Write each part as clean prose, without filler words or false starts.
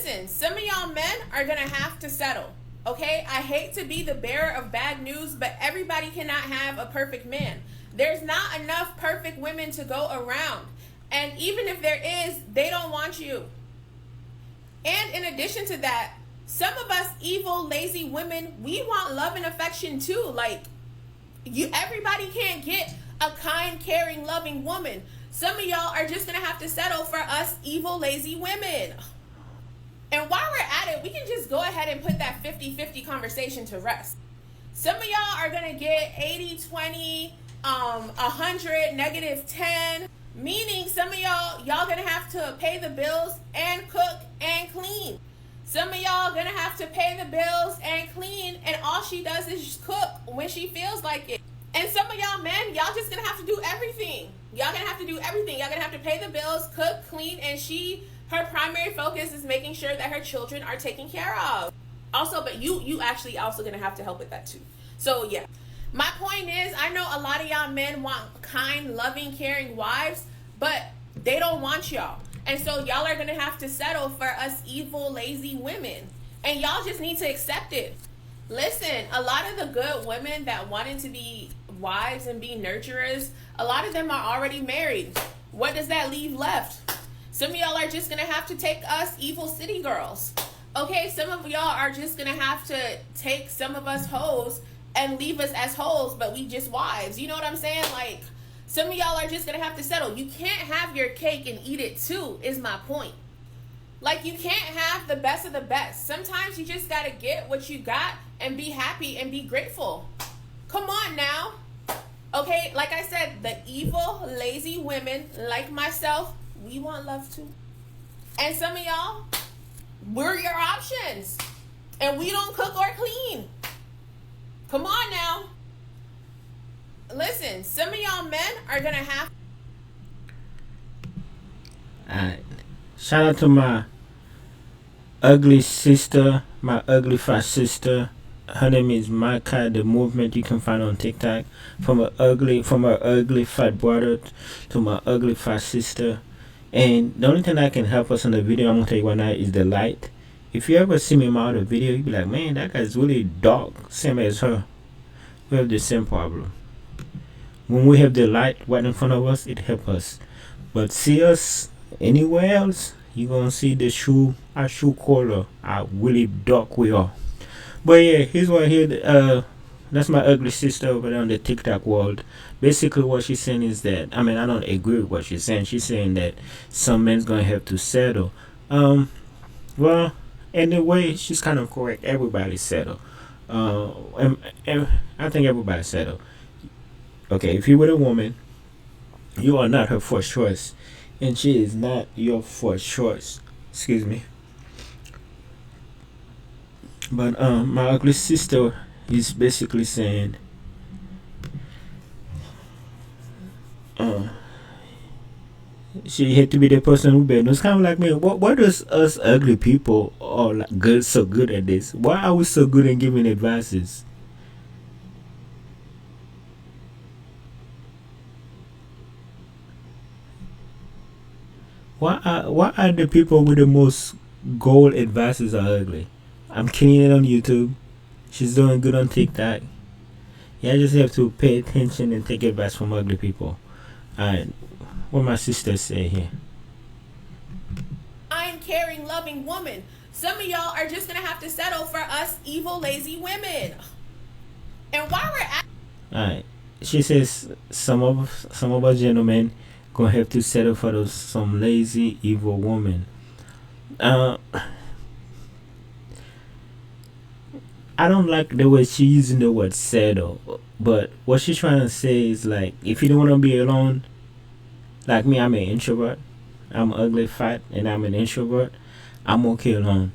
Listen, some of y'all men are gonna have to settle. Okay, I hate to be the bearer of bad news, but everybody cannot have a perfect man. There's not enough perfect women to go around. And even if there is, they don't want you. And in addition to that, some of us evil, lazy women, we want love and affection too. Like, everybody can't get a kind, caring, loving woman. Some of y'all are just gonna have to settle for us evil, lazy women. And while we're at it, we can just go ahead and put that 50-50 conversation to rest. Some of y'all are gonna get 80-20, 100, -10, meaning some of y'all gonna have to pay the bills and cook and clean. Some of y'all gonna have to pay the bills and clean, and all she does is cook when she feels like it. And some of y'all men, y'all just gonna have to do everything. Y'all gonna have to do everything. Y'all gonna have to pay the bills, cook, clean, and her primary focus is making sure that her children are taken care of. Also, but you actually also gonna have to help with that too. So yeah. My point is, I know a lot of y'all men want kind, loving, caring wives, but they don't want y'all. And so y'all are gonna have to settle for us evil, lazy women. And y'all just need to accept it. Listen, a lot of the good women that wanted to be wives and be nurturers, a lot of them are already married. What does that leave left? Some of y'all are just gonna have to take us evil city girls. Okay, some of y'all are just gonna have to take some of us hoes and leave us as hoes, but we just wives. You know what I'm saying? Like, some of y'all are just gonna have to settle. You can't have your cake and eat it too, is my point. Like, you can't have the best of the best. Sometimes you just gotta get what you got and be happy and be grateful. Come on now. Okay, like I said, the evil, lazy women like myself, we want love too. And some of y'all, we're your options. And we don't cook or clean. Come on now. Listen, some of y'all men are gonna have. Alright. Shout out to my ugly sister, my ugly fat sister. Her name is Micah, the movement you can find on TikTok. From her ugly fat brother to my ugly fat sister. And the only thing that can help us in the video, I'm gonna tell you right now, is the light. If you ever see me in my other video, you be like, man, that guy's really dark, same as her. We have the same problem. When we have the light right in front of us, it helps us. But see us anywhere else, you're gonna see our shoe color, how really dark we are. But yeah, here's what here. That's my ugly sister over there on the TikTok world. Basically, what she's saying is that, I mean, I don't agree with what she's saying. She's saying that some men's gonna have to settle. Well, in a way, she's kind of correct. Everybody settle. And I think everybody settle. Okay, if you're with a woman, you are not her first choice, and she is not your first choice. Excuse me. But my ugly sister is basically saying, she had to be the person who been. It's kind of like me. What does us ugly people are like good so good at this? Why are we so good at giving advices? Why are the people with the most gold advices are ugly? I'm killing it on YouTube. She's doing good on TikTok. Yeah, I just have to pay attention and take advice from ugly people. Alright, what my sister say here. Kind, caring, loving woman. Some of y'all are just gonna have to settle for us evil, lazy women. And while we're at, alright, she says some of us gentlemen gonna have to settle for some lazy, evil woman. I don't like the way she's using the word settle, but what she's trying to say is like, if you don't want to be alone, like me, I'm an introvert. I'm ugly, fat, and I'm an introvert. I'm okay alone,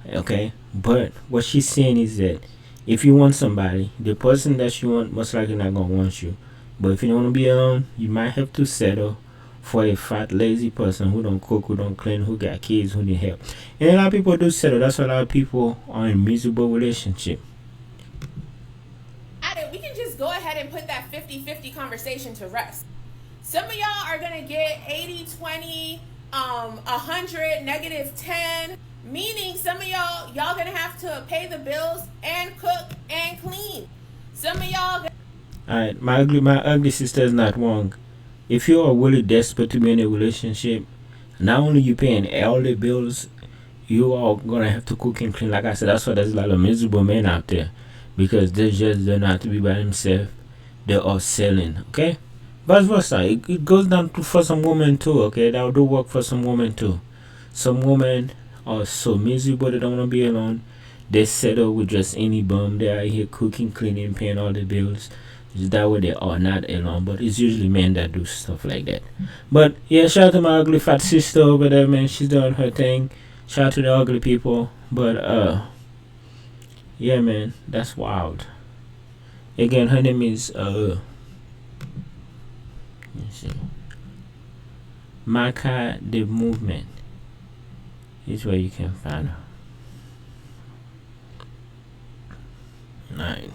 okay? But what she's saying is that if you want somebody, the person that you want most likely not gonna want you. But if you don't want to be alone, you might have to settle for a fat, lazy person who don't cook, who don't clean, who got kids, who need help. And a lot of people do settle. That's why a lot of people are in miserable relationship. we can just go ahead and put that 50-50 conversation to rest. Some of y'all are gonna get 80-20, 100, -10, Meaning some of y'all gonna have to pay the bills and cook and clean. Some of y'all. Alright, my ugly sister is not wrong. If you are really desperate to be in a relationship, not only you paying all the bills, you are gonna have to cook and clean. Like I said, that's why there's a lot of miserable men out there, because they just don't have to be by themselves. They are selling. Okay, vice versa. It goes down to for some women too. Okay, that will do work for some women too. Some women are so miserable they don't want to be alone. They settle with just any bum. They are here cooking, cleaning, paying all the bills. Just that way they are not alone. But it's usually men that do stuff like that. But yeah, shout out to my ugly fat sister over there, man. She's doing her thing. Shout out to the ugly people. But yeah, man, that's wild. Again, her name is let me see, Maka the Movement. Is where you can find her. Alright.